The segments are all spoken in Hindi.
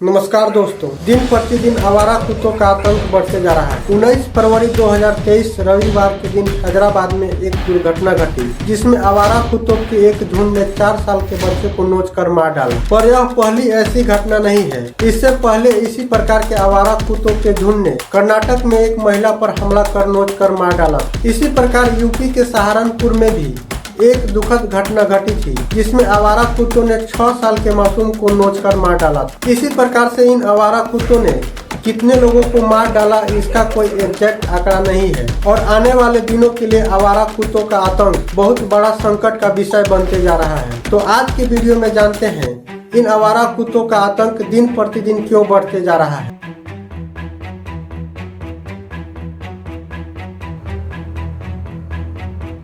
नमस्कार दोस्तों, दिन प्रतिदिन आवारा कुत्तों का आतंक बढ़ते जा रहा है। 19 फरवरी 2023 रविवार के दिन हैदराबाद में एक दुर्घटना घटी, जिसमें आवारा कुत्तों के एक झुंड ने 4 साल के बच्चे को नोचकर मार डाला। पर यह पहली ऐसी घटना नहीं है। इससे पहले इसी प्रकार के आवारा कुत्तों के झुंड ने कर्नाटक में एक महिला पर हमला कर नोचकर मार डाला। इसी प्रकार यूपी के सहारनपुर में भी एक दुखद घटना घटी थी, जिसमें आवारा कुत्तों ने 6 साल के मासूम को नोचकर मार डाला। इसी प्रकार से इन आवारा कुत्तों ने कितने लोगों को मार डाला, इसका कोई एग्जैक्ट आंकड़ा नहीं है और आने वाले दिनों के लिए आवारा कुत्तों का आतंक बहुत बड़ा संकट का विषय बनते जा रहा है। तो आज के वीडियो में जानते हैं इन आवारा कुत्तों का आतंक दिन प्रतिदिन क्यों बढ़ते जा रहा है।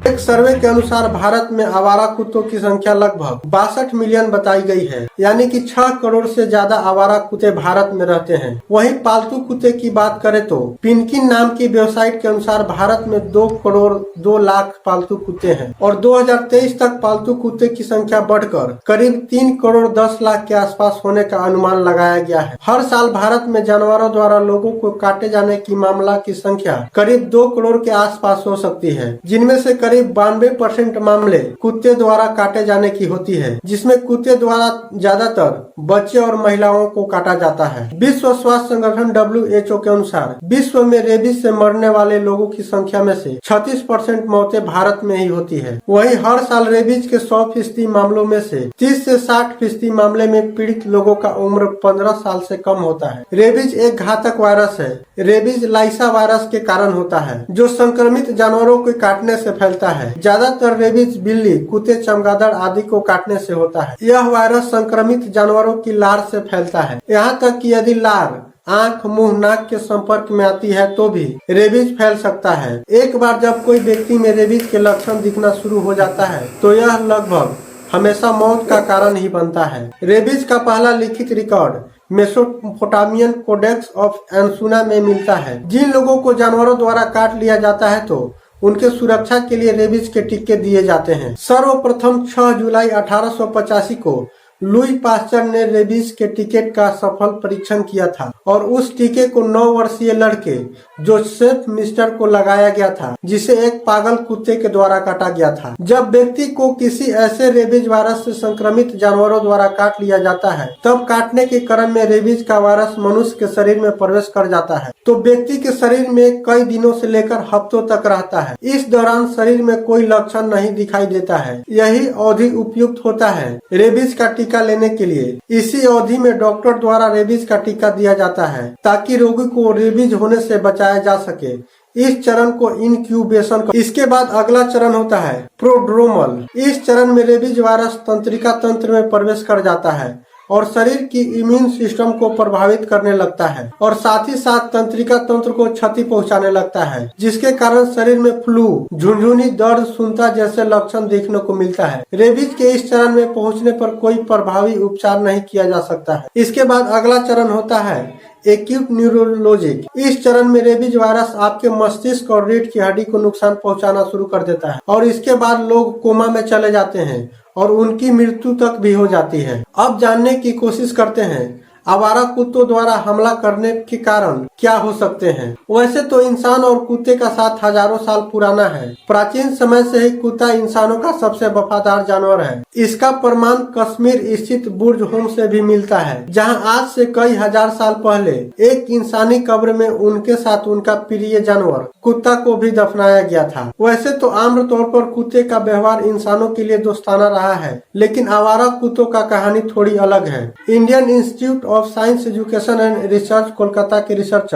एक सर्वे के अनुसार भारत में आवारा कुत्तों की संख्या लगभग 62 मिलियन बताई गई है, यानी कि 6 करोड़ से ज्यादा आवारा कुत्ते भारत में रहते हैं। वहीं पालतू कुत्ते की बात करें तो पिनकिन नाम की वेबसाइट के अनुसार भारत में 2 करोड़ 2 लाख पालतू कुत्ते हैं और 2023 तक पालतू कुत्ते की संख्या बढ़कर करीब 3 करोड़ 10 लाख के आसपास होने का अनुमान लगाया गया है। हर साल भारत में जानवरों द्वारा लोगों को काटे जाने की मामला की संख्या करीब 2 करोड़ के आसपास हो सकती है, जिनमें से करीब 92% मामले कुत्ते द्वारा काटे जाने की होती है, जिसमें कुत्ते द्वारा ज्यादातर बच्चे और महिलाओं को काटा जाता है। विश्व स्वास्थ्य संगठन WHO के अनुसार विश्व में रेबीज से मरने वाले लोगों की संख्या में से 36% मौतें भारत में ही होती है। वहीं हर साल रेबीज के 100% मामलों में से 30 से 60% मामले में पीड़ित लोगों का उम्र 15 साल से कम होता है। रेबीज एक घातक वायरस है। रेबीज लाइसा वायरस के कारण होता है, जो संक्रमित जानवरों को काटने से फैलता है। ज्यादातर रेबीज बिल्ली, कुत्ते, चमगादड़ आदि को काटने से होता है। यह वायरस संक्रमित जानवरों की लार से फैलता है। यहाँ तक कि यदि लार आंख, मुंह, नाक के संपर्क में आती है तो भी रेबीज फैल सकता है। एक बार जब कोई व्यक्ति में रेबीज के लक्षण दिखना शुरू हो जाता है तो यह लगभग हमेशा मौत का कारण ही बनता है। रेबीज का पहला लिखित रिकॉर्ड मेसोपोटामियन कोडेक्स ऑफ एंसुना में मिलता है। जिन लोगों को जानवरों द्वारा काट लिया जाता है तो उनके सुरक्षा के लिए रेबीज के टीके दिए जाते हैं। सर्वप्रथम 6 जुलाई 1885 को लुई पास्चर ने रेबीज के टीके का सफल परीक्षण किया था और उस टीके को 9 वर्षीय लड़के जोसेफ मिस्टर को लगाया गया था, जिसे एक पागल कुत्ते के द्वारा काटा गया था। जब व्यक्ति को किसी ऐसे रेबीज वायरस से संक्रमित जानवरों द्वारा काट लिया जाता है, तब काटने के क्रम में रेबीज का वायरस मनुष्य के शरीर में प्रवेश कर जाता है तो व्यक्ति के शरीर में कई दिनों से लेकर हफ्तों तक रहता है। इस दौरान शरीर में कोई लक्षण नहीं दिखाई देता है। यही अवधि उपयुक्त होता है रेबीज का टीका लेने के लिए। इसी अवधि में डॉक्टर द्वारा रेबीज का टीका दिया जाता है ताकि रोगी को रेबीज होने से बचाया जा सके। इस चरण को इनक्यूबेशन। इसके बाद अगला चरण होता है प्रोड्रोमल। इस चरण में रेबीज वायरस तंत्रिका तंत्र में प्रवेश कर जाता है और शरीर की इम्यून सिस्टम को प्रभावित करने लगता है और साथ ही साथ तंत्रिका तंत्र को क्षति पहुंचाने लगता है, जिसके कारण शरीर में फ्लू, झुनझुनी, दर्द, सुन्नता जैसे लक्षण देखने को मिलता है। रेबीज के इस चरण में पहुंचने पर कोई प्रभावी उपचार नहीं किया जा सकता है। इसके बाद अगला चरण होता है एक्यूट न्यूरोलॉजिक। इस चरण में रेबीज वायरस आपके मस्तिष्क और रीढ़ की हड्डी को नुकसान पहुंचाना शुरू कर देता है और इसके बाद लोग कोमा में चले जाते हैं और उनकी मृत्यु तक भी हो जाती है। अब जानने की कोशिश करते हैं आवारा कुत्तों द्वारा हमला करने के कारण क्या हो सकते हैं। वैसे तो इंसान और कुत्ते का साथ हजारों साल पुराना है। प्राचीन समय से ही कुत्ता इंसानों का सबसे वफादार जानवर है। इसका प्रमाण कश्मीर स्थित बुर्ज होम से भी मिलता है, जहां आज से कई हजार साल पहले एक इंसानी कब्र में उनके साथ उनका प्रिय जानवर कुत्ता को भी दफनाया गया था। वैसे तो आमतौर पर कुत्ते का व्यवहार इंसानों के लिए दोस्ताना रहा है, लेकिन आवारा कुत्तों का कहानी थोड़ी अलग है। Indian institute of science education and research Kolkata के रिसर्चर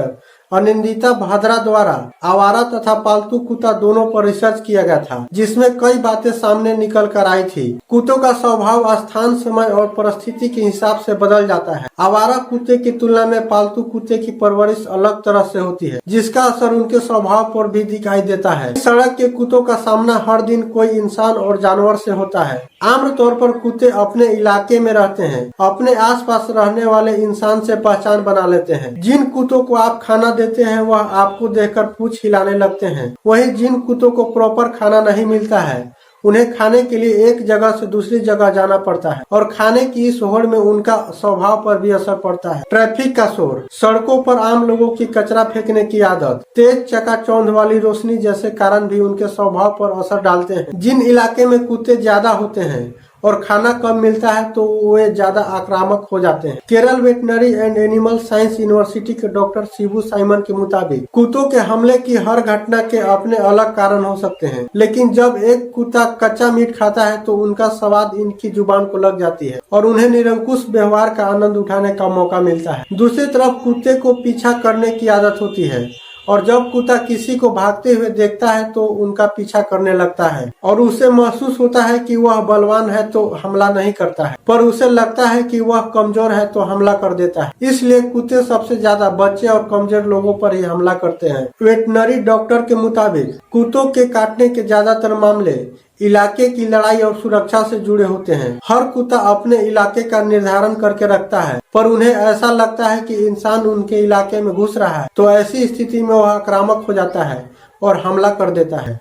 अनिंदिता भाद्रा द्वारा आवारा तथा पालतू कुत्ता दोनों पर रिसर्च किया गया था, जिसमें कई बातें सामने निकल कर आई थी। कुत्तों का स्वभाव स्थान, समय और परिस्थिति के हिसाब से बदल जाता है। आवारा कुत्ते की तुलना में पालतू कुत्ते की परवरिश अलग तरह से होती है, जिसका असर उनके स्वभाव पर भी दिखाई देता है। सड़क के कुत्तों का सामना हर दिन कोई इंसान और जानवर से होता है। आमतौर पर कुत्ते अपने इलाके में रहते हैं, अपने आसपास रहने वाले इंसान से पहचान बना लेते हैं। जिन कुत्तों को आप खाना देते हैं वह आपको देखकर पूंछ हिलाने लगते हैं। वहीं जिन कुत्तों को प्रॉपर खाना नहीं मिलता है उन्हें खाने के लिए एक जगह से दूसरी जगह जाना पड़ता है और खाने की इस होड़ में उनका स्वभाव पर भी असर पड़ता है। ट्रैफिक का शोर, सड़कों पर आम लोगों की कचरा फेंकने की आदत, तेज चकाचौंध वाली रोशनी जैसे कारण भी उनके स्वभाव पर असर डालते हैं। जिन इलाके में कुत्ते ज्यादा होते हैं और खाना कम मिलता है तो वे ज्यादा आक्रामक हो जाते हैं। Kerala veterinary and animal science university के डॉक्टर शिबू साइमन के मुताबिक कुत्तों के हमले की हर घटना के अपने अलग कारण हो सकते हैं, लेकिन जब एक कुत्ता कच्चा मीट खाता है तो उनका स्वाद इनकी जुबान को लग जाती है और उन्हें निरंकुश व्यवहार का आनंद उठाने का मौका मिलता है। दूसरी तरफ कुत्ते को पीछा करने की आदत होती है और जब कुत्ता किसी को भागते हुए देखता है तो उनका पीछा करने लगता है और उसे महसूस होता है कि वह बलवान है तो हमला नहीं करता है, पर उसे लगता है कि वह कमजोर है तो हमला कर देता है। इसलिए कुत्ते सबसे ज्यादा बच्चे और कमजोर लोगों पर ही हमला करते हैं। वेटनरी डॉक्टर के मुताबिक कुत्तों के काटने के ज्यादातर मामले इलाके की लड़ाई और सुरक्षा से जुड़े होते हैं। हर कुत्ता अपने इलाके का निर्धारण करके रखता है, पर उन्हें ऐसा लगता है कि इंसान उनके इलाके में घुस रहा है तो ऐसी स्थिति में वह आक्रामक हो जाता है और हमला कर देता है।